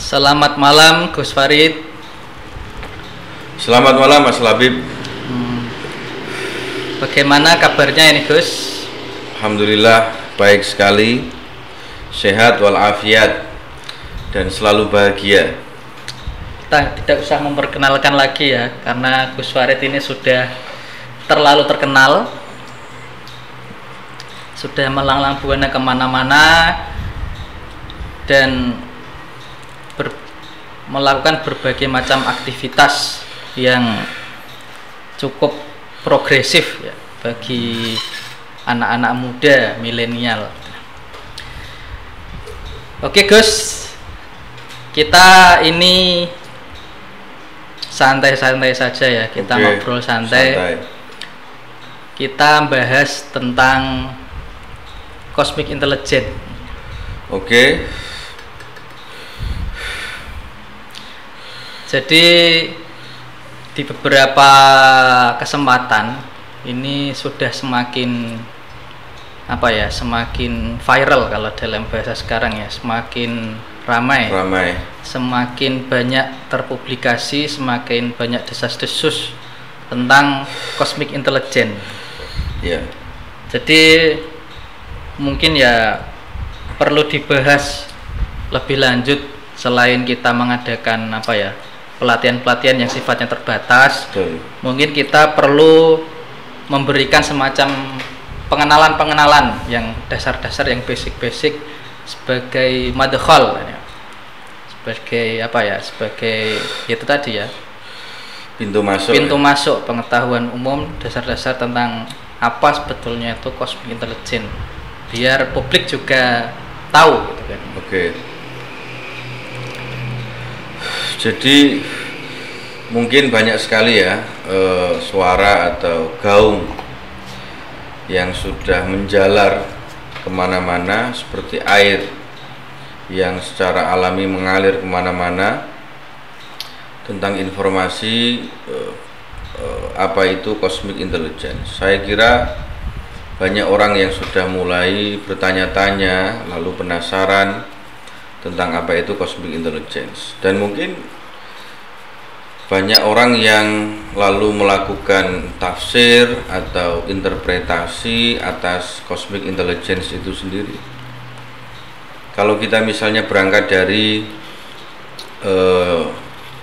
Selamat malam Gus Farid. Selamat malam Mas Labib. Bagaimana kabarnya ini Gus? Alhamdulillah baik sekali, sehat walafiat dan selalu bahagia. Kita tidak usah memperkenalkan lagi ya, karena Gus Farid ini sudah terlalu terkenal, sudah melanglang buana kemana-mana dan melakukan berbagai macam aktivitas yang cukup progresif ya bagi anak-anak muda milenial. Oke Gus, kita ini santai-santai saja ya, kita ngobrol santai. Kita bahas tentang cosmic intelligence. Oke. Jadi di beberapa kesempatan ini sudah semakin semakin viral kalau dalam bahasa sekarang ya, semakin ramai. Semakin banyak terpublikasi, semakin banyak desas-desus tentang cosmic intelligence. Ya. Jadi mungkin ya perlu dibahas lebih lanjut selain kita mengadakan pelatihan-pelatihan yang sifatnya terbatas. Betul. Mungkin kita perlu memberikan semacam pengenalan yang dasar-dasar, yang basic sebagai madkhal ya. Sebagai itu tadi ya, pintu masuk pengetahuan umum dasar-dasar tentang apa sebetulnya itu cosmic intelligence, biar publik juga tahu gitu kan. Oke. Jadi mungkin banyak sekali ya suara atau gaung yang sudah menjalar kemana-mana seperti air yang secara alami mengalir kemana-mana tentang informasi apa itu cosmic intelligence. Saya kira banyak orang yang sudah mulai bertanya-tanya lalu penasaran tentang apa itu cosmic intelligence, dan mungkin banyak orang yang lalu melakukan tafsir atau interpretasi atas cosmic intelligence itu sendiri. Kalau kita misalnya berangkat dari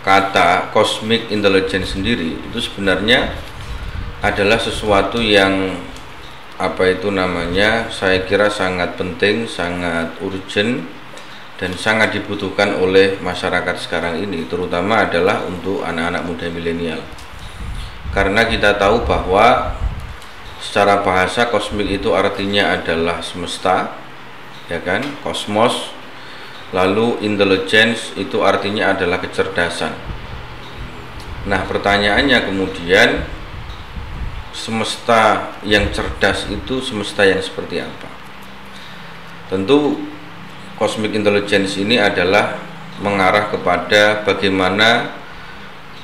kata cosmic intelligence sendiri, itu sebenarnya adalah sesuatu yang saya kira sangat penting, sangat urgent, dan sangat dibutuhkan oleh masyarakat sekarang ini, terutama adalah untuk anak-anak muda milenial. Karena kita tahu bahwa secara bahasa kosmik itu artinya adalah semesta, ya kan, kosmos. Lalu intelligence itu artinya adalah kecerdasan. Nah, pertanyaannya kemudian, semesta yang cerdas itu semesta yang seperti apa? Tentu cosmic intelligence ini adalah mengarah kepada bagaimana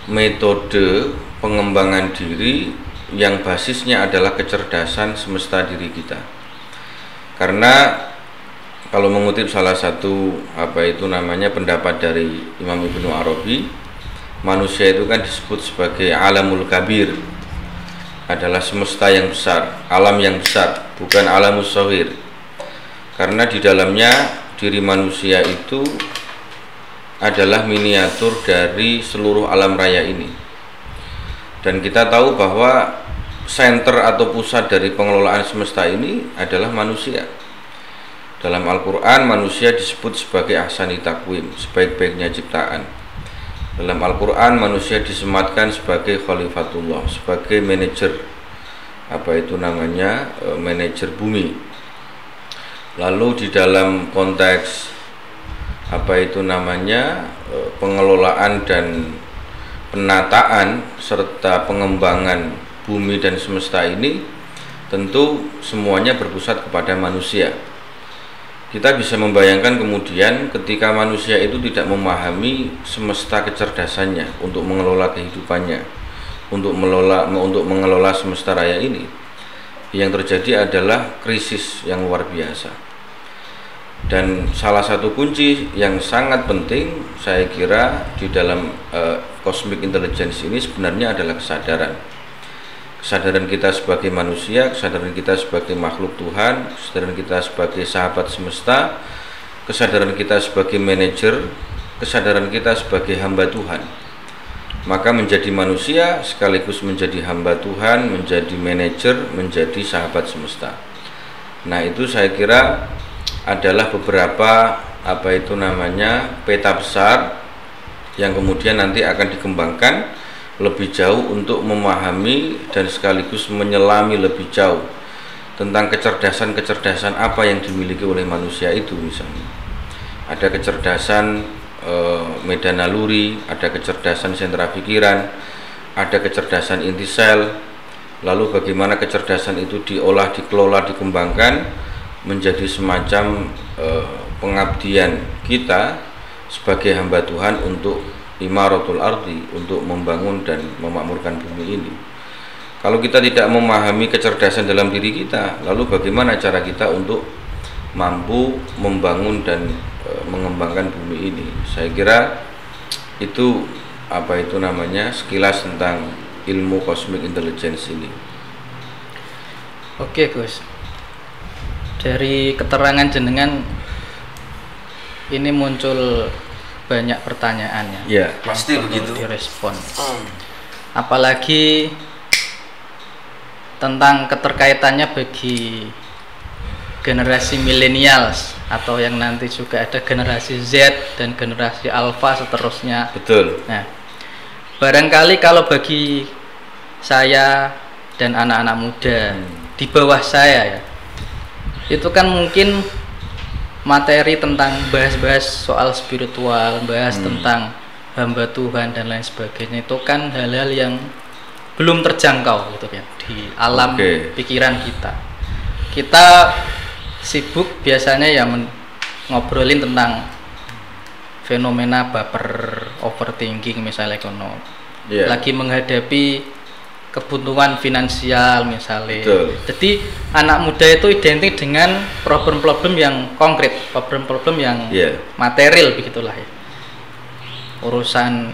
metode pengembangan diri yang basisnya adalah kecerdasan semesta diri kita. Karena kalau mengutip salah satu pendapat dari Imam Ibnu Arabi, manusia itu kan disebut sebagai alamul kabir, adalah semesta yang besar, alam yang besar, bukan alamus shaghir. Karena di dalamnya diri manusia itu adalah miniatur dari seluruh alam raya ini. Dan kita tahu bahwa center atau pusat dari pengelolaan semesta ini adalah manusia. Dalam Al-Quran manusia disebut sebagai ahsani taqwim, sebaik-baiknya ciptaan. Dalam Al-Quran manusia disematkan sebagai khalifatullah, sebagai manajer manajer bumi. Lalu di dalam konteks pengelolaan dan penataan serta pengembangan bumi dan semesta ini, tentu semuanya berpusat kepada manusia. Kita bisa membayangkan kemudian ketika manusia itu tidak memahami semesta kecerdasannya untuk mengelola kehidupannya, untuk mengelola semesta raya ini, yang terjadi adalah krisis yang luar biasa. Dan salah satu kunci yang sangat penting saya kira di dalam cosmic intelligence ini sebenarnya adalah kesadaran. Kesadaran kita sebagai manusia, kesadaran kita sebagai makhluk Tuhan, kesadaran kita sebagai sahabat semesta, kesadaran kita sebagai manajer, kesadaran kita sebagai hamba Tuhan. Maka menjadi manusia sekaligus menjadi hamba Tuhan, menjadi manajer, menjadi sahabat semesta. Nah, itu saya kira adalah beberapa peta besar yang kemudian nanti akan dikembangkan lebih jauh untuk memahami dan sekaligus menyelami lebih jauh tentang kecerdasan apa yang dimiliki oleh manusia itu. Misalnya ada kecerdasan medan naluri, ada kecerdasan sentra pikiran, ada kecerdasan inti sel, lalu bagaimana kecerdasan itu diolah, dikelola, dikembangkan menjadi semacam pengabdian kita sebagai hamba Tuhan untuk imaratul ardi, untuk membangun dan memakmurkan bumi ini. Kalau kita tidak memahami kecerdasan dalam diri kita, lalu bagaimana cara kita untuk mampu membangun dan mengembangkan bumi ini? Saya kira itu sekilas tentang ilmu cosmic intelligence ini. Oke Gus, dari keterangan jenengan ini muncul banyak pertanyaannya. Ya, pasti begitu. Direspon. Apalagi tentang keterkaitannya bagi generasi millennials atau yang nanti juga ada generasi Z dan generasi Alpha seterusnya. Betul. Nah, barangkali kalau bagi saya dan anak-anak muda di bawah saya ya, itu kan mungkin materi tentang bahas-bahas soal spiritual, bahas tentang hamba Tuhan dan lain sebagainya, itu kan hal-hal yang belum terjangkau gitu ya di alam pikiran kita. Kita sibuk biasanya ya ngobrolin tentang fenomena baper, overthinking misalnya kono. Lagi menghadapi kebutuhan finansial misalnya. Betul. Jadi anak muda itu identik dengan problem-problem yang konkret, problem-problem yang material begitulah ya. Urusan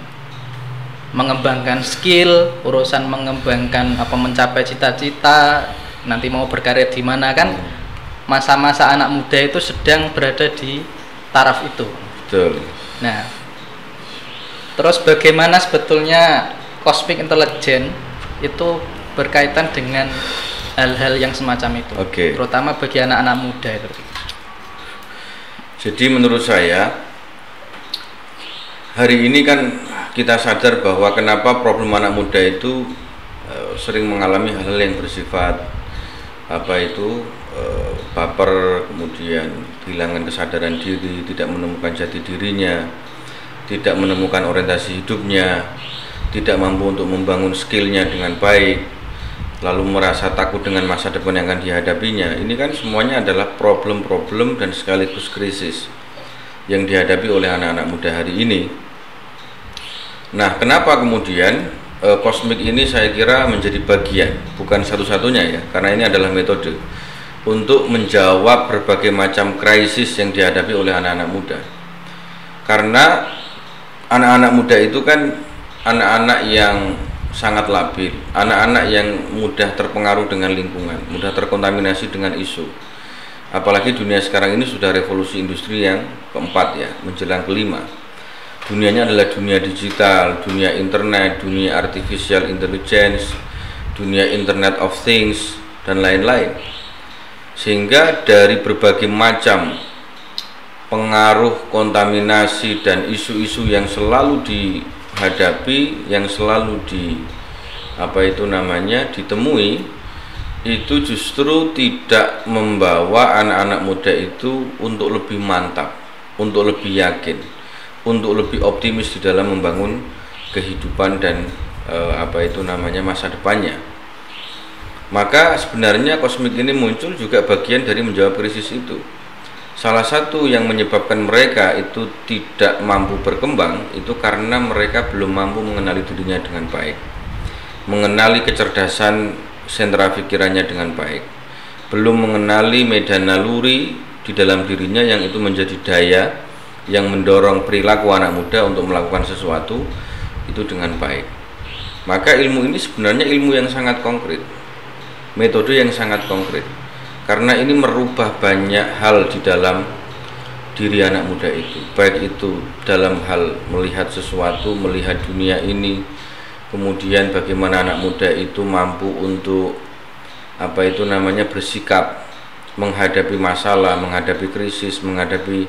mengembangkan skill, urusan mengembangkan mencapai cita-cita, nanti mau berkarya di mana kan. Masa-masa anak muda itu sedang berada di taraf itu. Betul. Nah, terus bagaimana sebetulnya cosmic intelligence itu berkaitan dengan hal-hal yang semacam itu, terutama bagi anak-anak muda itu. Jadi menurut saya hari ini kan kita sadar bahwa kenapa problem anak muda itu sering mengalami hal-hal yang bersifat baper, kemudian kehilangan kesadaran diri, tidak menemukan jati dirinya, tidak menemukan orientasi hidupnya, tidak mampu untuk membangun skillnya dengan baik, lalu merasa takut dengan masa depan yang akan dihadapinya. Ini kan semuanya adalah problem-problem dan sekaligus krisis yang dihadapi oleh anak-anak muda hari ini. Nah, kenapa kemudian kosmik ini saya kira menjadi bagian, bukan satu-satunya ya, karena ini adalah metode untuk menjawab berbagai macam krisis yang dihadapi oleh anak-anak muda. Karena anak-anak muda itu kan anak-anak yang sangat labil, anak-anak yang mudah terpengaruh dengan lingkungan, mudah terkontaminasi dengan isu. Apalagi dunia sekarang ini sudah revolusi industri yang keempat ya, menjelang kelima. Dunianya adalah dunia digital, dunia internet, dunia artificial intelligence, dunia internet of things, dan lain-lain. Sehingga dari berbagai macam pengaruh, kontaminasi, dan isu-isu yang selalu dihadapi, yang selalu ditemui, itu justru tidak membawa anak-anak muda itu untuk lebih mantap, untuk lebih yakin, untuk lebih optimis di dalam membangun kehidupan dan masa depannya. Maka sebenarnya kosmik ini muncul juga bagian dari menjawab krisis itu. Salah satu yang menyebabkan mereka itu tidak mampu berkembang itu karena mereka belum mampu mengenali dirinya dengan baik, mengenali kecerdasan sentra pikirannya dengan baik, belum mengenali medan naluri di dalam dirinya yang itu menjadi daya yang mendorong perilaku anak muda untuk melakukan sesuatu itu dengan baik. Maka ilmu ini sebenarnya ilmu yang sangat konkret, metode yang sangat konkret, karena ini merubah banyak hal di dalam diri anak muda itu, baik itu dalam hal melihat sesuatu, melihat dunia ini, kemudian bagaimana anak muda itu mampu untuk bersikap menghadapi masalah, menghadapi krisis, menghadapi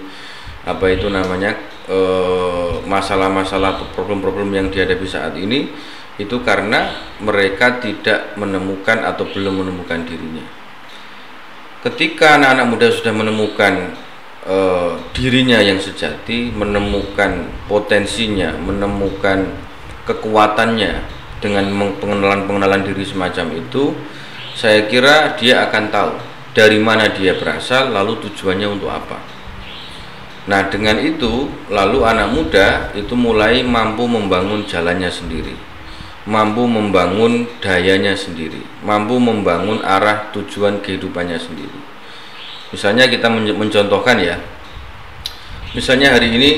masalah-masalah atau problem-problem yang dihadapi saat ini, itu karena mereka tidak menemukan atau belum menemukan dirinya. Ketika anak-anak muda sudah menemukan dirinya yang sejati, menemukan potensinya, menemukan kekuatannya dengan pengenalan diri semacam itu, saya kira dia akan tahu dari mana dia berasal, lalu tujuannya untuk apa. Nah, dengan itu lalu anak muda itu mulai mampu membangun jalannya sendiri, mampu membangun dayanya sendiri, mampu membangun arah tujuan kehidupannya sendiri. Misalnya kita mencontohkan ya, misalnya hari ini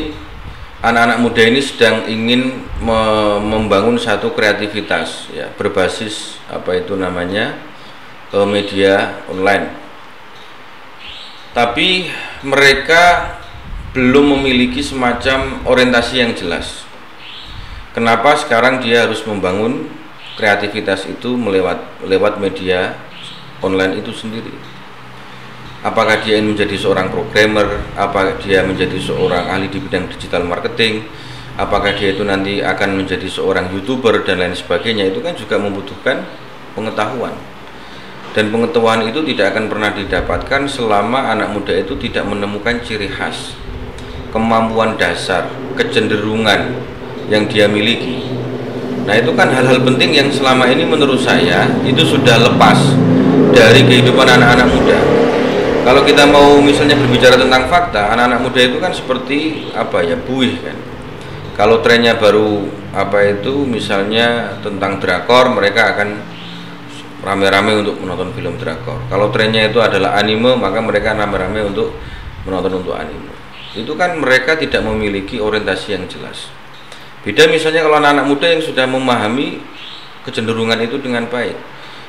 anak-anak muda ini sedang ingin membangun satu kreativitas ya, berbasis media online, tapi mereka belum memiliki semacam orientasi yang jelas. Kenapa sekarang dia harus membangun kreativitas itu lewat media online itu sendiri? Apakah dia ingin menjadi seorang programmer? Apakah dia menjadi seorang ahli di bidang digital marketing? Apakah dia itu nanti akan menjadi seorang YouTuber dan lain sebagainya? Itu kan juga membutuhkan pengetahuan. Dan pengetahuan itu tidak akan pernah didapatkan selama anak muda itu tidak menemukan ciri khas, kemampuan dasar, kecenderungan yang dia miliki. Nah, itu kan hal-hal penting yang selama ini menurut saya itu sudah lepas dari kehidupan anak-anak muda. Kalau kita mau misalnya berbicara tentang fakta, anak-anak muda itu kan seperti buih kan. Kalau trennya baru misalnya tentang drakor, mereka akan rame-rame untuk menonton film drakor. Kalau trennya itu adalah anime, maka mereka rame-rame untuk menonton anime. Itu kan mereka tidak memiliki orientasi yang jelas. Beda misalnya kalau anak-anak muda yang sudah memahami kecenderungan itu dengan baik.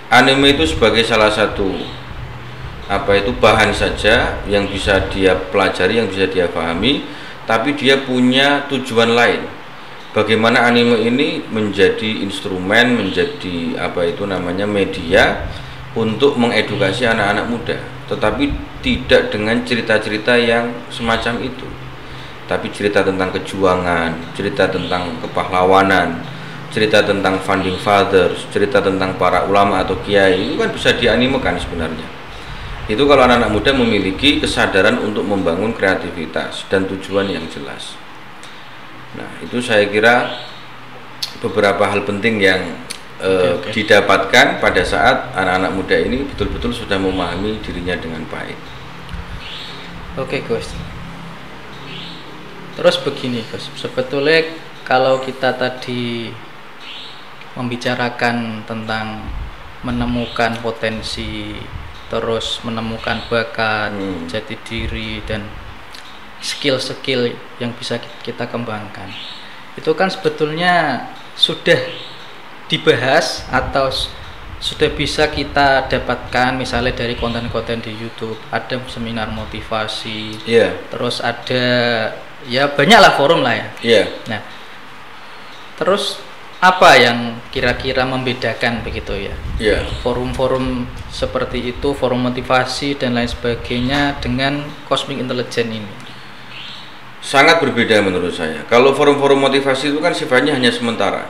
Anime itu sebagai salah satu bahan saja yang bisa dia pelajari, yang bisa dia pahami, tapi dia punya tujuan lain. Bagaimana anime ini menjadi instrumen, menjadi media untuk mengedukasi anak-anak muda, tetapi tidak dengan cerita-cerita yang semacam itu, tapi cerita tentang kejuangan, cerita tentang kepahlawanan, cerita tentang founding fathers, cerita tentang para ulama atau kiai. Itu kan bisa dianimekan sebenarnya. Itu kalau anak-anak muda memiliki kesadaran untuk membangun kreativitas dan tujuan yang jelas. Nah, itu saya kira beberapa hal penting yang didapatkan pada saat anak-anak muda ini betul-betul sudah memahami dirinya dengan baik. Oke, Gus. Terus begini, Gus. Sebetulnya kalau kita tadi membicarakan tentang menemukan potensi, terus menemukan bakat, jati diri, dan skill-skill yang bisa kita kembangkan, itu kan sebetulnya sudah dibahas atau sudah bisa kita dapatkan misalnya dari konten-konten di YouTube, ada seminar motivasi, terus ada ya banyaklah forum lah ya. Nah, terus apa yang kira-kira membedakan begitu ya? Forum-forum seperti itu, forum motivasi dan lain sebagainya dengan Cosmic Intelligence ini sangat berbeda menurut saya. Kalau forum-forum motivasi itu kan sifatnya hanya sementara.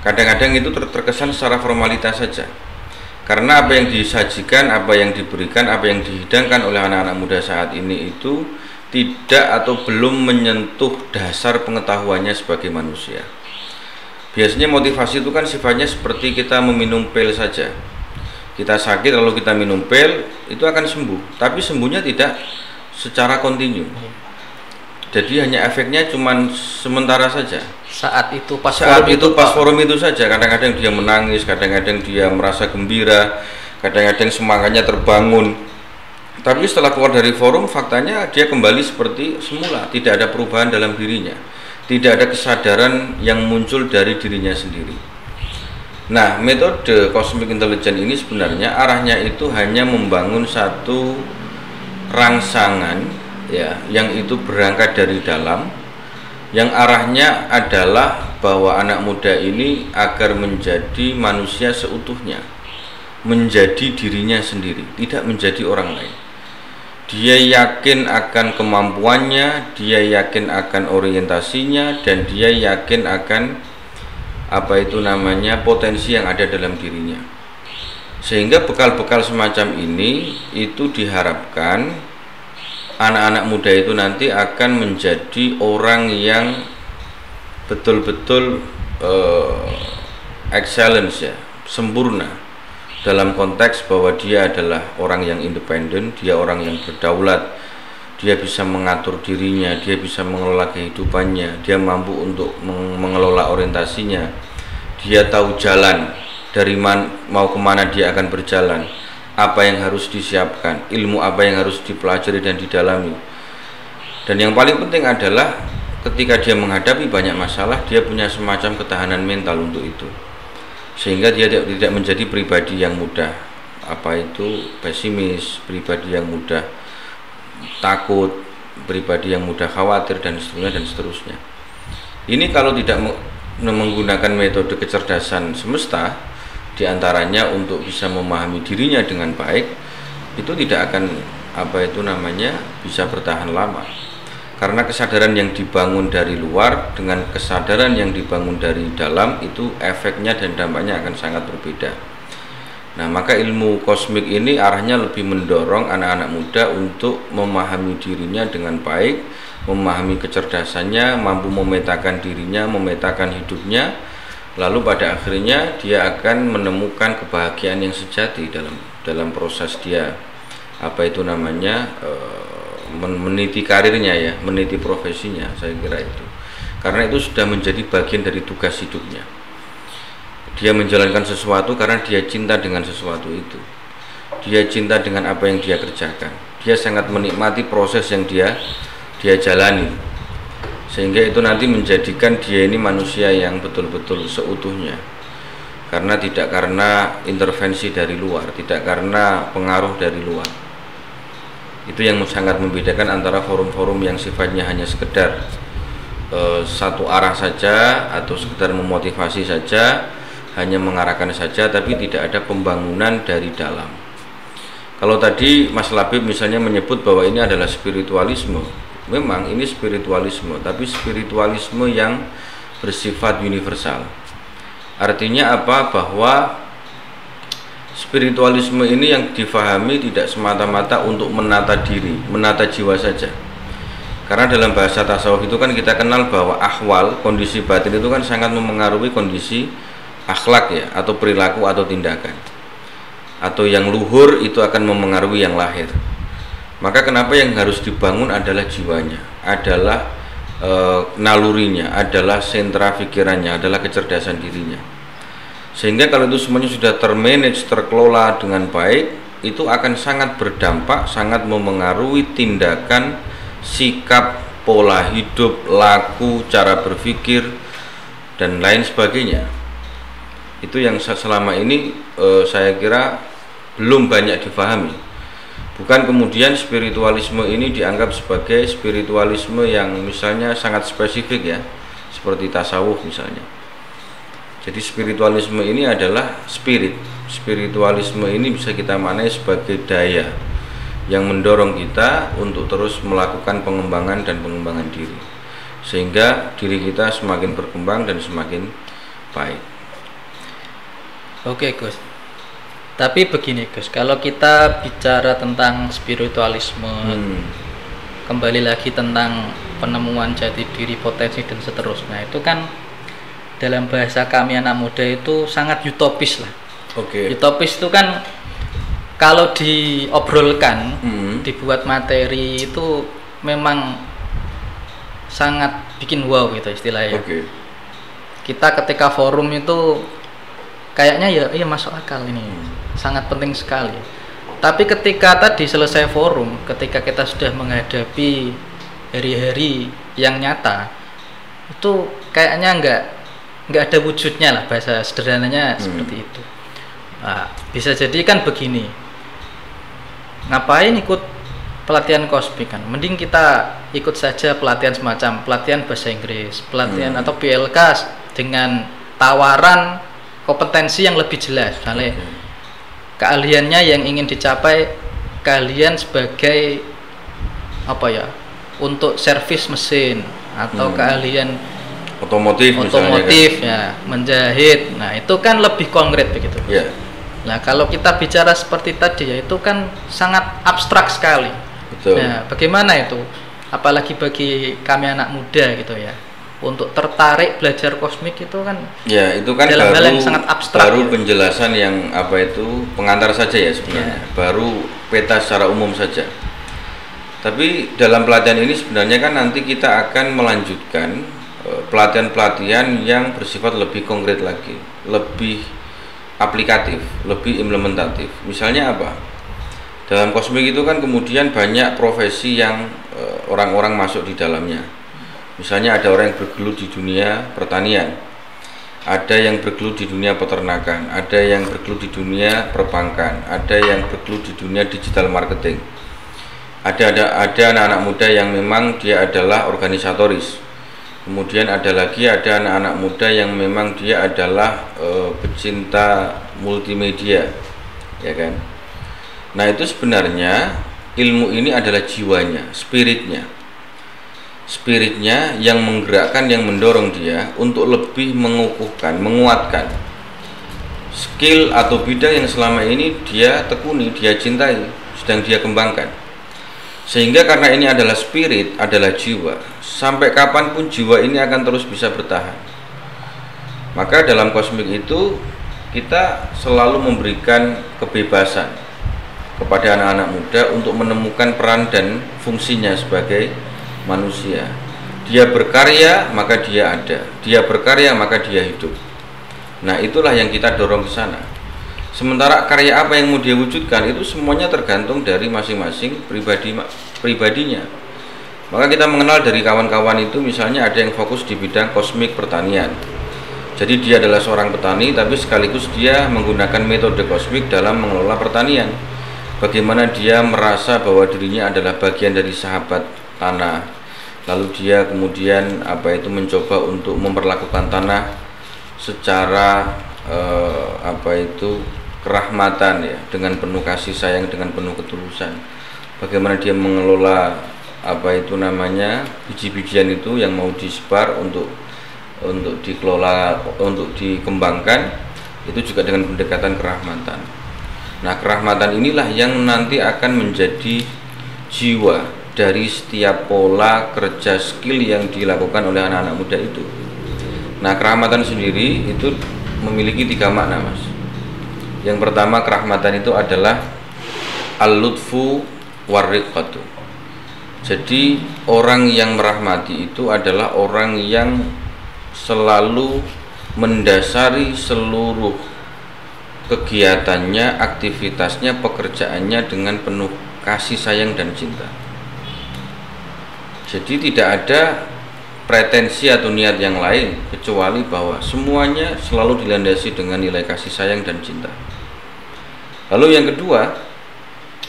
Kadang-kadang itu terkesan secara formalitas saja. Karena apa yang disajikan, apa yang diberikan, apa yang dihidangkan oleh anak-anak muda saat ini itu tidak atau belum menyentuh dasar pengetahuannya sebagai manusia. Biasanya motivasi itu kan sifatnya seperti kita meminum pil saja. Kita sakit lalu kita minum pil, itu akan sembuh. Tapi sembuhnya tidak secara kontinu. Jadi hanya efeknya cuma sementara saja. Saat itu pas forum itu saja. Kadang-kadang dia menangis, kadang-kadang dia merasa gembira, kadang-kadang semangatnya terbangun. Tapi setelah keluar dari forum, faktanya dia kembali seperti semula, tidak ada perubahan dalam dirinya, tidak ada kesadaran yang muncul dari dirinya sendiri. Nah, metode cosmic intelligence ini sebenarnya arahnya itu hanya membangun satu rangsangan ya, yang itu berangkat dari dalam, yang arahnya adalah bahwa anak muda ini agar menjadi manusia seutuhnya, menjadi dirinya sendiri, tidak menjadi orang lain. Dia yakin akan kemampuannya, dia yakin akan orientasinya, dan dia yakin akan potensi yang ada dalam dirinya. Sehingga bekal-bekal semacam ini itu diharapkan anak-anak muda itu nanti akan menjadi orang yang betul-betul excellence ya, sempurna, dalam konteks bahwa dia adalah orang yang independen, dia orang yang berdaulat, dia bisa mengatur dirinya, dia bisa mengelola kehidupannya, dia mampu untuk mengelola orientasinya, dia tahu jalan dari mau kemana dia akan berjalan, apa yang harus disiapkan, ilmu apa yang harus dipelajari dan didalami. Dan yang paling penting adalah ketika dia menghadapi banyak masalah, dia punya semacam ketahanan mental untuk itu, sehingga dia tidak menjadi pribadi yang mudah pesimis, pribadi yang mudah takut, pribadi yang mudah khawatir, dan seterusnya. Ini kalau tidak menggunakan metode kecerdasan semesta, diantaranya untuk bisa memahami dirinya dengan baik, itu tidak akan bisa bertahan lama. Karena kesadaran yang dibangun dari luar dengan kesadaran yang dibangun dari dalam itu efeknya dan dampaknya akan sangat berbeda. Nah, maka ilmu kosmik ini arahnya lebih mendorong anak-anak muda untuk memahami dirinya dengan baik, memahami kecerdasannya, mampu memetakan dirinya, memetakan hidupnya, lalu pada akhirnya dia akan menemukan kebahagiaan yang sejati dalam proses dia meniti karirnya ya, meniti profesinya. Saya kira itu, karena itu sudah menjadi bagian dari tugas hidupnya. Dia menjalankan sesuatu karena dia cinta dengan sesuatu itu, dia cinta dengan apa yang dia kerjakan, dia sangat menikmati proses yang dia jalani, sehingga itu nanti menjadikan dia ini manusia yang betul-betul seutuhnya, tidak karena intervensi dari luar, tidak karena pengaruh dari luar. Itu yang sangat membedakan antara forum-forum yang sifatnya hanya sekedar satu arah saja, atau sekedar memotivasi saja, hanya mengarahkan saja, tapi tidak ada pembangunan dari dalam. Kalau tadi Mas Labib misalnya menyebut bahwa ini adalah spiritualisme, memang ini spiritualisme, tapi spiritualisme yang bersifat universal. Artinya apa? Bahwa spiritualisme ini yang difahami tidak semata-mata untuk menata diri, menata jiwa saja. Karena dalam bahasa tasawuf itu kan kita kenal bahwa ahwal, kondisi batin itu kan sangat memengaruhi kondisi akhlak ya, atau perilaku atau tindakan. Atau yang luhur itu akan memengaruhi yang lahir. Maka kenapa yang harus dibangun adalah jiwanya, adalah nalurinya, adalah sentra pikirannya, adalah kecerdasan dirinya. Sehingga kalau itu semuanya sudah termanage, terkelola dengan baik, itu akan sangat berdampak, sangat memengaruhi tindakan, sikap, pola hidup, laku, cara berpikir, dan lain sebagainya. Itu yang selama ini saya kira belum banyak difahami. Bukan kemudian spiritualisme ini dianggap sebagai spiritualisme yang misalnya sangat spesifik ya, seperti tasawuf misalnya. Jadi spiritualisme ini adalah spirit. Spiritualisme ini bisa kita maknai sebagai daya yang mendorong kita untuk terus melakukan pengembangan dan pengembangan diri, sehingga diri kita semakin berkembang dan semakin baik. Oke Gus, tapi begini Gus, kalau kita bicara tentang spiritualisme, kembali lagi tentang penemuan jati diri, potensi dan seterusnya, itu kan dalam bahasa kami anak muda itu sangat utopis lah. Utopis itu kan kalau diobrolkan, dibuat materi itu memang sangat bikin wow gitu istilahnya. Kita ketika forum itu kayaknya ya iya masuk akal ini, sangat penting sekali. Tapi ketika tadi selesai forum, ketika kita sudah menghadapi hari-hari yang nyata, itu kayaknya nggak ada wujudnya lah, bahasa sederhananya seperti itu. Nah, bisa jadi kan begini, ngapain ikut pelatihan kosmik kan? Mending kita ikut saja pelatihan semacam pelatihan bahasa Inggris, pelatihan atau PLK dengan tawaran kompetensi yang lebih jelas, misalnya keahliannya yang ingin dicapai kalian sebagai apa ya, untuk servis mesin atau keahlian otomotif ya, menjahit. Nah, itu kan lebih konkret begitu. Yeah. Nah, kalau kita bicara seperti tadi ya, itu kan sangat abstrak sekali. Betul. Nah, bagaimana itu? Apalagi bagi kami anak muda gitu ya, untuk tertarik belajar kosmik itu kan ya, itu kan dalam hal yang sangat abstrak, baru penjelasan yang apa itu pengantar saja ya sebenarnya, baru peta secara umum saja. Tapi dalam pelatihan ini sebenarnya kan nanti kita akan melanjutkan pelatihan-pelatihan yang bersifat lebih konkret lagi, lebih aplikatif, lebih implementatif. Misalnya apa? Dalam kosmik itu kan kemudian banyak profesi yang orang-orang masuk di dalamnya. Misalnya ada orang yang bergelut di dunia pertanian, ada yang bergelut di dunia peternakan, ada yang bergelut di dunia perbankan, ada yang bergelut di dunia digital marketing. Ada anak-anak muda yang memang dia adalah organisatoris. Kemudian ada anak-anak muda yang memang dia adalah pecinta multimedia, ya kan? Nah, itu sebenarnya ilmu ini adalah jiwanya, spiritnya yang menggerakkan, yang mendorong dia untuk lebih mengukuhkan, menguatkan skill atau bidang yang selama ini dia tekuni, dia cintai, sedang dia kembangkan. Sehingga karena ini adalah spirit, adalah jiwa, sampai kapanpun jiwa ini akan terus bisa bertahan. Maka dalam kosmik itu kita selalu memberikan kebebasan kepada anak-anak muda untuk menemukan peran dan fungsinya sebagai manusia. Dia berkarya maka dia ada, dia berkarya maka dia hidup. Nah, itulah yang kita dorong ke sana. Sementara karya apa yang mau dia wujudkan itu semuanya tergantung dari masing-masing pribadinya. Maka kita mengenal dari kawan-kawan itu, misalnya ada yang fokus di bidang kosmik pertanian. Jadi dia adalah seorang petani, tapi sekaligus dia menggunakan metode kosmik dalam mengelola pertanian. Bagaimana dia merasa bahwa dirinya adalah bagian dari sahabat tanah. Lalu dia kemudian mencoba untuk memperlakukan tanah secara kerahmatan ya, dengan penuh kasih sayang, dengan penuh ketulusan. Bagaimana dia mengelola biji-bijian itu yang mau disebar untuk dikelola, untuk dikembangkan, itu juga dengan pendekatan kerahmatan. Nah, kerahmatan inilah yang nanti akan menjadi jiwa dari setiap pola kerja skill yang dilakukan oleh anak-anak muda itu. Nah, kerahmatan sendiri itu memiliki 3 makna, Mas. Yang pertama, kerahmatan itu adalah al-lutfu war-riqatu. Jadi orang yang merahmati itu adalah orang yang selalu mendasari seluruh kegiatannya, aktivitasnya, pekerjaannya dengan penuh kasih sayang dan cinta. Jadi tidak ada pretensi atau niat yang lain kecuali bahwa semuanya selalu dilandasi dengan nilai kasih sayang dan cinta. Lalu yang kedua,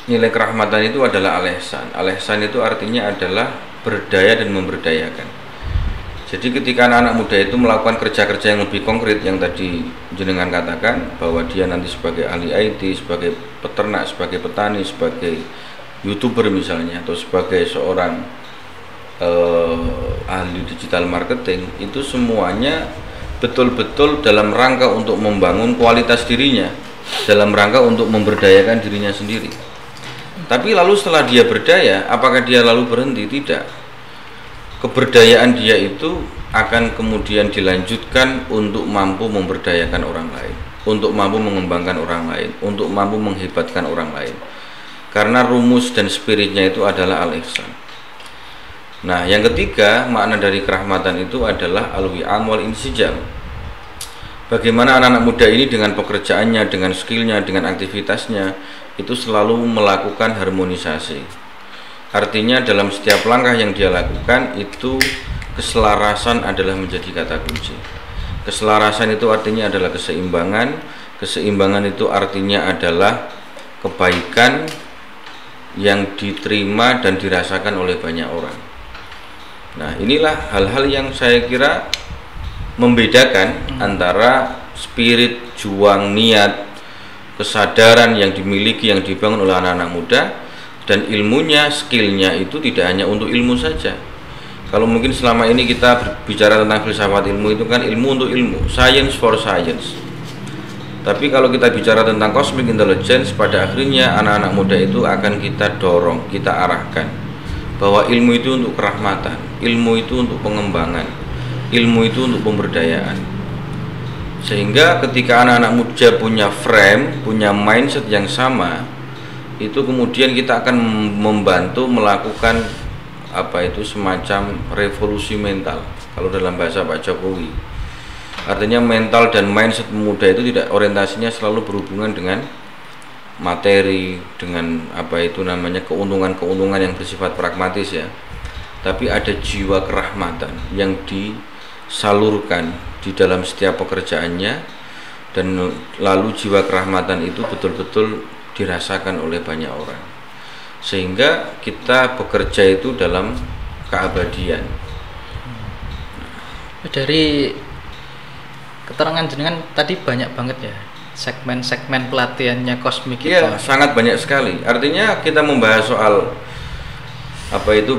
nilai kerahmatan itu adalah al-ihsan. Al-ihsan itu artinya adalah berdaya dan memberdayakan. Jadi ketika anak-anak muda itu melakukan kerja-kerja yang lebih konkret, yang tadi jenengan katakan bahwa dia nanti sebagai ahli IT, sebagai peternak, sebagai petani, sebagai YouTuber misalnya, atau sebagai seorang ahli digital marketing, itu semuanya betul-betul dalam rangka untuk membangun kualitas dirinya, dalam rangka untuk memberdayakan dirinya sendiri. Tapi lalu setelah dia berdaya, apakah dia lalu berhenti? Tidak. Keberdayaan dia itu akan kemudian dilanjutkan untuk mampu memberdayakan orang lain, untuk mampu mengembangkan orang lain, untuk mampu menghebatkan orang lain. Karena rumus dan spiritnya itu adalah al-ihsan. Nah, yang ketiga, makna dari kerahmatan itu adalah al-wi'am wal insijam. bagaimana anak-anak muda ini dengan pekerjaannya, dengan skillnya, dengan aktivitasnya itu selalu melakukan harmonisasi. Artinya dalam setiap langkah yang dia lakukan itu keselarasan adalah menjadi kata kunci. Keselarasan itu artinya adalah keseimbangan. Keseimbangan itu artinya adalah kebaikan yang diterima dan dirasakan oleh banyak orang. Nah, inilah hal-hal yang saya kira membedakan antara spirit, juang, niat, kesadaran yang dimiliki, yang dibangun oleh anak-anak muda, dan ilmunya, skillnya itu tidak hanya untuk ilmu saja. Kalau mungkin selama ini kita berbicara tentang filsafat ilmu itu kan ilmu untuk ilmu, science for science. Tapi kalau kita bicara tentang cosmic intelligence, pada akhirnya anak-anak muda itu akan kita dorong, kita arahkan bahwa ilmu itu untuk kerahmatan, ilmu itu untuk pengembangan, ilmu itu untuk pemberdayaan. Sehingga ketika anak-anak muda punya frame, punya mindset yang sama, itu kemudian kita akan membantu melakukan semacam revolusi mental kalau dalam bahasa Pak Jokowi. Artinya mental dan mindset pemuda itu tidak, orientasinya selalu berhubungan dengan materi, dengan keuntungan-keuntungan yang bersifat pragmatis ya. Tapi ada jiwa kerahmatan yang disalurkan di dalam setiap pekerjaannya, dan lalu jiwa kerahmatan itu betul-betul dirasakan oleh banyak orang, sehingga kita bekerja itu dalam keabadian. Dari keterangan jenengan tadi banyak banget ya segmen-segmen pelatihannya kosmik itu. Iya, sangat banyak sekali. Artinya kita membahas soal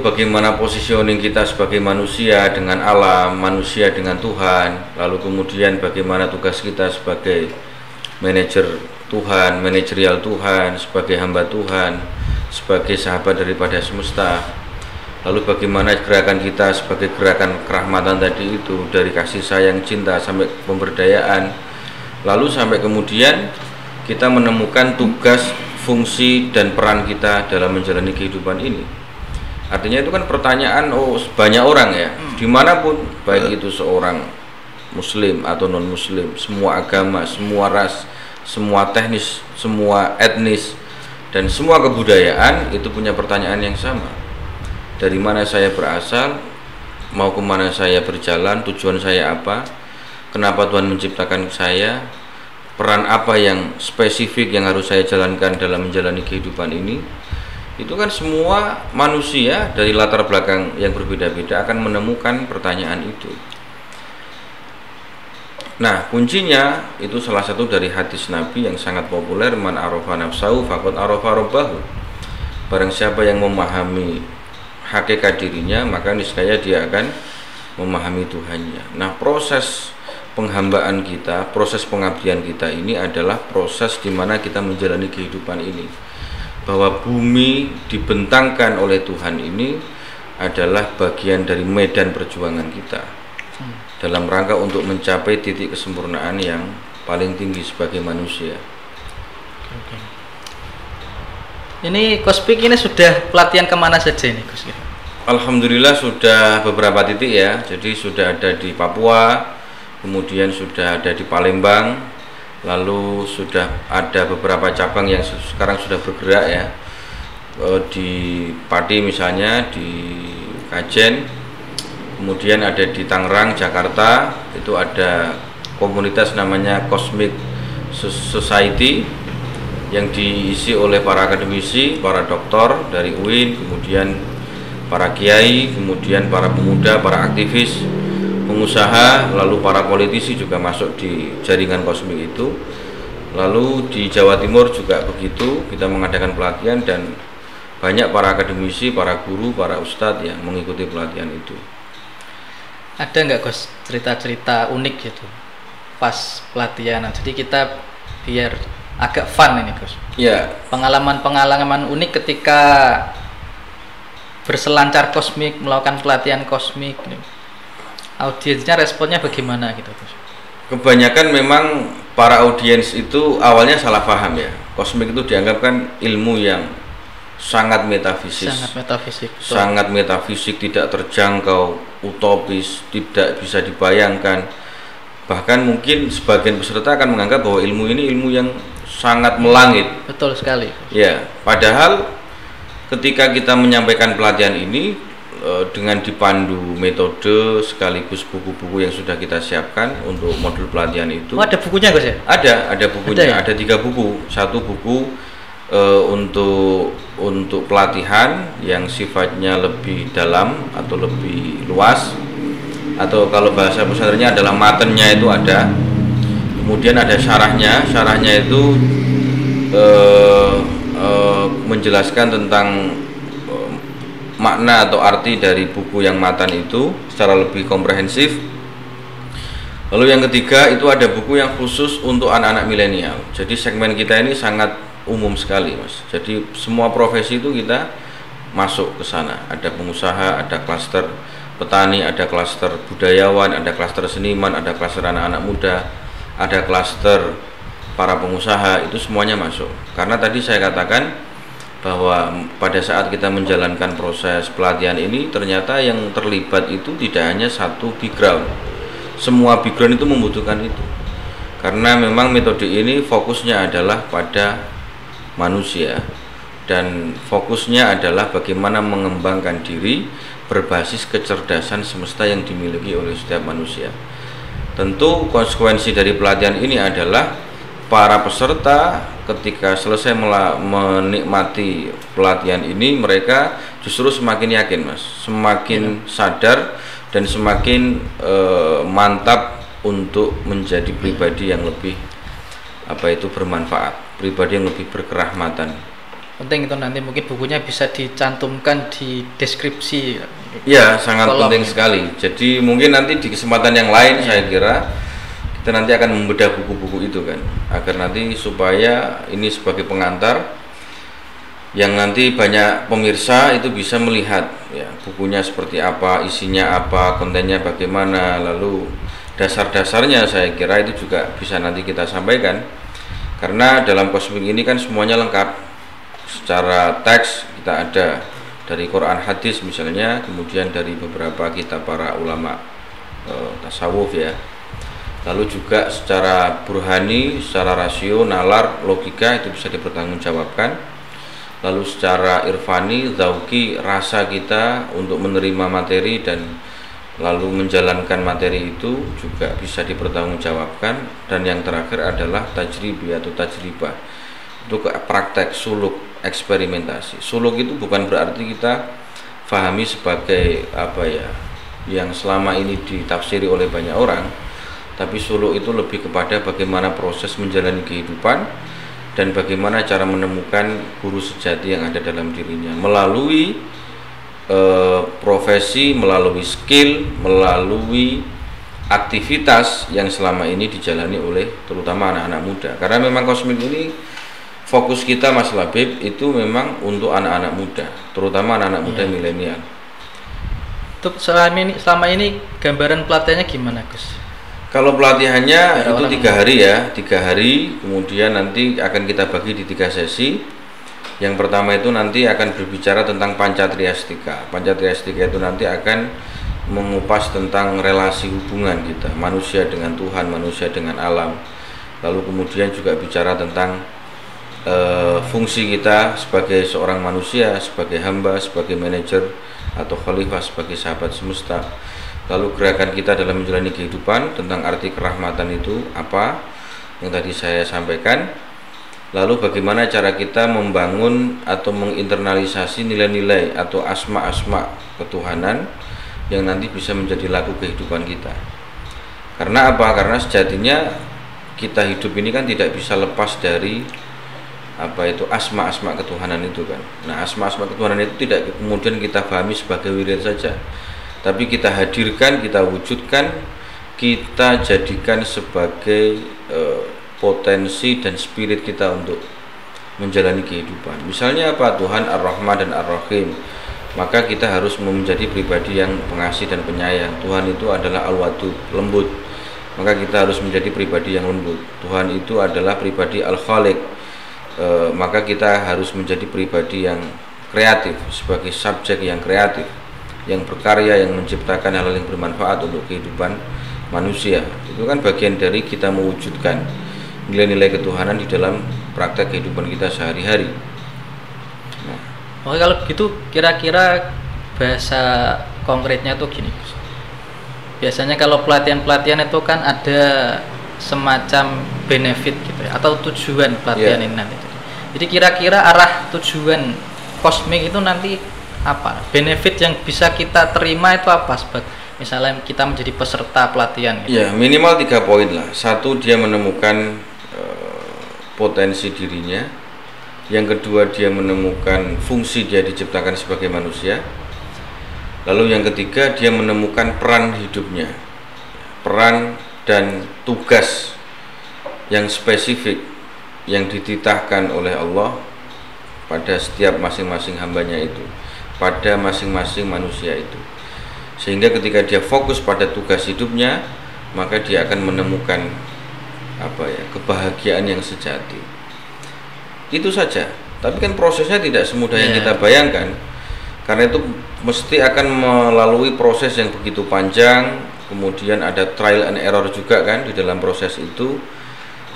bagaimana positioning kita sebagai manusia dengan alam, manusia dengan Tuhan, lalu kemudian bagaimana tugas kita sebagai manajer Tuhan, manajerial Tuhan, sebagai hamba Tuhan, sebagai sahabat daripada semesta. Lalu bagaimana gerakan kita sebagai gerakan kerahmatan tadi itu, dari kasih sayang, cinta sampai pemberdayaan, lalu sampai kemudian kita menemukan tugas, fungsi dan peran kita dalam menjalani kehidupan ini. Artinya itu kan pertanyaan banyak orang ya, dimanapun, baik itu seorang muslim atau non muslim, semua agama, semua ras, semua teknis, semua etnis, dan semua kebudayaan itu punya pertanyaan yang sama. Dari mana saya berasal, mau kemana saya berjalan, tujuan saya apa, kenapa Tuhan menciptakan saya, peran apa yang spesifik yang harus saya jalankan dalam menjalani kehidupan ini. Itu kan semua manusia dari latar belakang yang berbeda-beda akan menemukan pertanyaan itu. Nah, kuncinya itu salah satu dari hadis Nabi yang sangat populer, man arafa nafsahu faqad arafa rabbahu. Barang siapa yang memahami hakikat dirinya, maka niscaya dia akan memahami Tuhannya. Nah, proses penghambaan kita, proses pengabdian kita ini adalah proses di mana kita menjalani kehidupan ini. Bahwa bumi dibentangkan oleh Tuhan ini adalah bagian dari medan perjuangan kita dalam rangka untuk mencapai titik kesempurnaan yang paling tinggi sebagai manusia. Ini Kospik ini sudah pelatihan kemana saja ini, Gus? Alhamdulillah sudah beberapa titik ya. Jadi sudah ada di Papua, kemudian sudah ada di Palembang, lalu sudah ada beberapa cabang yang sekarang sudah bergerak ya, di Pati misalnya, di Kajen, kemudian ada di Tangerang, Jakarta, itu ada komunitas namanya Cosmic Society yang diisi oleh para akademisi, para doktor dari UIN, kemudian para kiai, kemudian para pemuda, para aktivis, pengusaha, lalu para politisi juga masuk di jaringan kosmik itu. Lalu di Jawa Timur juga begitu, kita mengadakan pelatihan dan banyak para akademisi, para guru, para ustadz yang mengikuti pelatihan itu. Ada nggak, Gus, cerita-cerita unik gitu pas pelatihan? Jadi kita biar agak fun ini, Gus. Ya. Pengalaman-pengalaman unik ketika berselancar kosmik, melakukan pelatihan kosmik. Audiensnya responnya bagaimana gitu, Gus? Kebanyakan memang para audiens itu awalnya salah paham ya. Kosmik itu dianggap kan ilmu yang sangat metafisik. Sangat metafisik, tidak terjangkau, utopis, tidak bisa dibayangkan. Bahkan mungkin sebagian peserta akan menganggap bahwa ilmu ini ilmu yang sangat melangit. Betul sekali. Ya, padahal ketika kita menyampaikan pelatihan ini dengan dipandu metode sekaligus buku-buku yang sudah kita siapkan untuk modul pelatihan itu. Oh, ada bukunya Gus ya? Ada bukunya. Ada 3 buku. Satu buku untuk pelatihan yang sifatnya lebih dalam atau lebih luas, atau kalau bahasa pesantrennya adalah matenya itu ada. Kemudian ada syarahnya itu menjelaskan tentang makna atau arti dari buku yang matan itu secara lebih komprehensif. Lalu yang ketiga itu ada buku yang khusus untuk anak-anak milenial. Jadi segmen kita ini sangat umum sekali, Mas. Jadi semua profesi itu kita masuk ke sana. Ada pengusaha, ada klaster petani, ada klaster budayawan, ada klaster seniman, ada klaster anak-anak muda, ada klaster para pengusaha, itu semuanya masuk. Karena tadi saya katakan bahwa pada saat kita menjalankan proses pelatihan ini, ternyata yang terlibat itu tidak hanya satu background. Semua background itu membutuhkan itu. Karena memang metode ini fokusnya adalah pada manusia, dan fokusnya adalah bagaimana mengembangkan diri berbasis kecerdasan semesta yang dimiliki oleh setiap manusia. Tentu konsekuensi dari pelatihan ini adalah para peserta ketika selesai menikmati pelatihan ini, mereka justru semakin yakin, Mas, semakin sadar dan semakin mantap untuk menjadi pribadi yang lebih bermanfaat, pribadi yang lebih berkerahmatan. Penting itu, nanti mungkin bukunya bisa dicantumkan di deskripsi. Ya, sangat penting sekali. Jadi mungkin nanti di kesempatan yang lain saya kira kita nanti akan membedah buku-buku itu kan, agar nanti supaya ini sebagai pengantar yang nanti banyak pemirsa itu bisa melihat ya bukunya seperti apa, isinya apa, kontennya bagaimana, lalu dasar-dasarnya saya kira itu juga bisa nanti kita sampaikan. Karena dalam kosmik ini kan semuanya lengkap. Secara teks kita ada dari Quran, hadis misalnya, kemudian dari beberapa kitab para ulama tasawuf ya. Lalu juga secara burhani, secara rasio, nalar, logika itu bisa dipertanggungjawabkan. Lalu secara irfani, zauki, rasa kita untuk menerima materi dan lalu menjalankan materi itu juga bisa dipertanggungjawabkan. Dan yang terakhir adalah tajribi atau tajribah, itu praktek, suluk, eksperimentasi. Suluk itu bukan berarti kita fahami sebagai yang selama ini ditafsiri oleh banyak orang, tapi suluk itu lebih kepada bagaimana proses menjalani kehidupan dan bagaimana cara menemukan guru sejati yang ada dalam dirinya melalui profesi, melalui skill, melalui aktivitas yang selama ini dijalani oleh terutama anak-anak muda. Karena memang kosmik ini fokus kita, Mas Labib, itu memang untuk anak-anak muda, terutama anak-anak muda milenial. Untuk selama ini gambaran pelatihannya gimana, Gus? Kalau pelatihannya itu 3 hari ya, 3 hari, kemudian nanti akan kita bagi di 3 sesi. Yang pertama itu nanti akan berbicara tentang Pancatriastika. Pancatriastika itu nanti akan mengupas tentang relasi hubungan kita, manusia dengan Tuhan, manusia dengan alam. Lalu kemudian juga bicara tentang fungsi kita sebagai seorang manusia, sebagai hamba, sebagai manajer atau khalifah, sebagai sahabat semesta. Lalu gerakan kita dalam menjalani kehidupan, tentang arti kerahmatan itu apa yang tadi saya sampaikan. Lalu bagaimana cara kita membangun atau menginternalisasi nilai-nilai atau asma-asma ketuhanan yang nanti bisa menjadi laku kehidupan kita. Karena apa? Karena sejatinya kita hidup ini kan tidak bisa lepas dari asma-asma ketuhanan itu kan. Nah, asma-asma ketuhanan itu tidak kemudian kita pahami sebagai wirid saja, tapi kita hadirkan, kita wujudkan, kita jadikan sebagai potensi dan spirit kita untuk menjalani kehidupan. Misalnya apa? Tuhan Ar-Rahman dan Ar-Rahim. Maka kita harus menjadi pribadi yang pengasih dan penyayang. Tuhan itu adalah Al-Wadud, lembut. Maka kita harus menjadi pribadi yang lembut. Tuhan itu adalah pribadi Al-Khaliq. Maka kita harus menjadi pribadi yang kreatif, sebagai subjek yang kreatif, yang berkarya, yang menciptakan hal-hal yang bermanfaat untuk kehidupan manusia. Itu kan bagian dari kita mewujudkan nilai-nilai ketuhanan di dalam praktek kehidupan kita sehari-hari. Nah. Oke, kalau gitu kira-kira bahasa konkretnya tuh gini. Biasanya kalau pelatihan-pelatihan itu kan ada semacam benefit gitu ya, atau tujuan pelatihan ini nanti. Jadi kira-kira arah tujuan kosmik itu nanti apa? Benefit yang bisa kita terima itu apa? Misalnya kita menjadi peserta pelatihan gitu. Ya, minimal 3 poin lah. 1, dia menemukan potensi dirinya. Yang kedua, dia menemukan fungsi dia diciptakan sebagai manusia. Lalu yang ketiga, dia menemukan peran hidupnya, peran dan tugas yang spesifik yang dititahkan oleh Allah pada setiap masing-masing hambanya itu, pada masing-masing manusia itu. Sehingga ketika dia fokus pada tugas hidupnya, maka dia akan menemukan kebahagiaan yang sejati. Itu saja. Tapi kan prosesnya tidak semudah yang kita bayangkan. Karena itu mesti akan melalui proses yang begitu panjang, kemudian ada trial and error juga kan di dalam proses itu,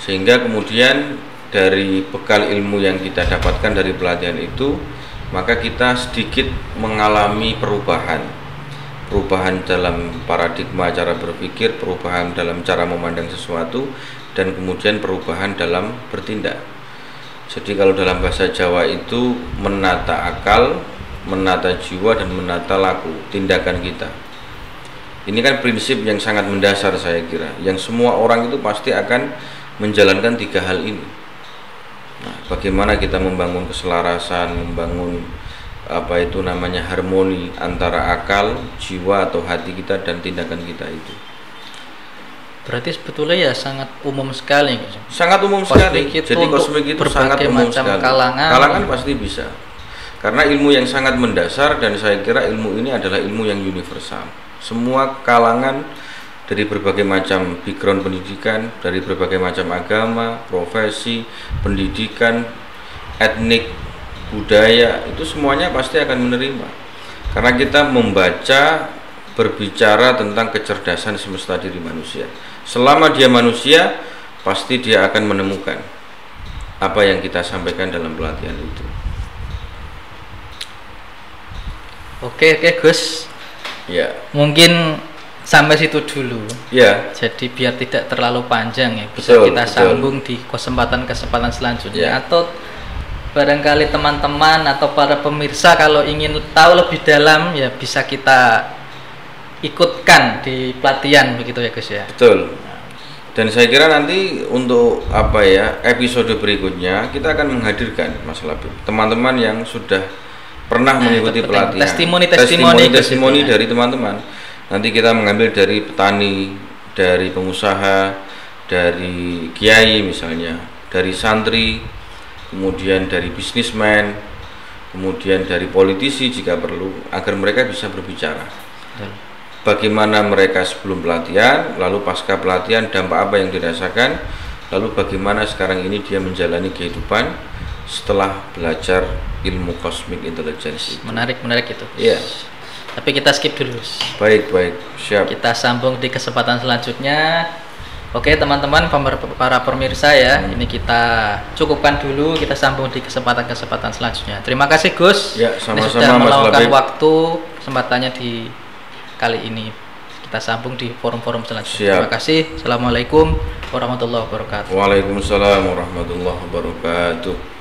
sehingga kemudian dari bekal ilmu yang kita dapatkan dari pelatihan itu, maka kita sedikit mengalami perubahan dalam paradigma cara berpikir, perubahan dalam cara memandang sesuatu, dan kemudian perubahan dalam bertindak. Jadi kalau dalam bahasa Jawa itu menata akal, menata jiwa, dan menata laku, tindakan kita. Ini kan prinsip yang sangat mendasar saya kira, yang semua orang itu pasti akan menjalankan 3 hal ini. Nah, bagaimana kita membangun keselarasan, membangun harmoni antara akal, jiwa atau hati kita dan tindakan kita itu. Berarti sebetulnya ya sangat umum sekali. Sangat umum sekali. Jadi kosmik itu sangat umum sekali. Kalangan pasti bisa. Karena ilmu yang sangat mendasar, dan saya kira ilmu ini adalah ilmu yang universal. Semua kalangan dari berbagai macam background pendidikan, dari berbagai macam agama, profesi, pendidikan, etnik, budaya, itu semuanya pasti akan menerima. Karena kita membaca, berbicara tentang kecerdasan semesta diri manusia. Selama dia manusia, pasti dia akan menemukan apa yang kita sampaikan dalam pelatihan itu. Oke Gus. Ya. Mungkin sampai situ dulu. Ya. Jadi biar tidak terlalu panjang ya, bisa kita sambung di kesempatan-kesempatan selanjutnya. Ya. Atau barangkali teman-teman atau para pemirsa kalau ingin tahu lebih dalam ya bisa kita ikutkan di pelatihan begitu ya Gus ya. Betul. Dan saya kira nanti untuk episode berikutnya kita akan menghadirkan Mas Labib, teman-teman yang sudah pernah mengikuti pelatihan. Testimoni dari teman-teman. Nanti kita mengambil dari petani, dari pengusaha, dari kiai misalnya, dari santri, kemudian dari bisnismen, kemudian dari politisi jika perlu, agar mereka bisa berbicara. Bagaimana mereka sebelum pelatihan, lalu pasca pelatihan dampak apa yang dirasakan, lalu bagaimana sekarang ini dia menjalani kehidupan setelah belajar ilmu cosmic intelligence. Menarik itu. Iya. Tapi kita skip dulu. Baik, siap. Kita sambung di kesempatan selanjutnya. Oke teman-teman, para pemirsa ya, ini kita cukupkan dulu, kita sambung di kesempatan-kesempatan selanjutnya. Terima kasih Gus. Ya, sama-sama sudah Mas meluangkan Labib. waktu kesempatannya di kali ini. Kita sambung di forum-forum selanjutnya. Terima kasih. Assalamualaikum warahmatullahi wabarakatuh. Waalaikumsalam warahmatullahi wabarakatuh.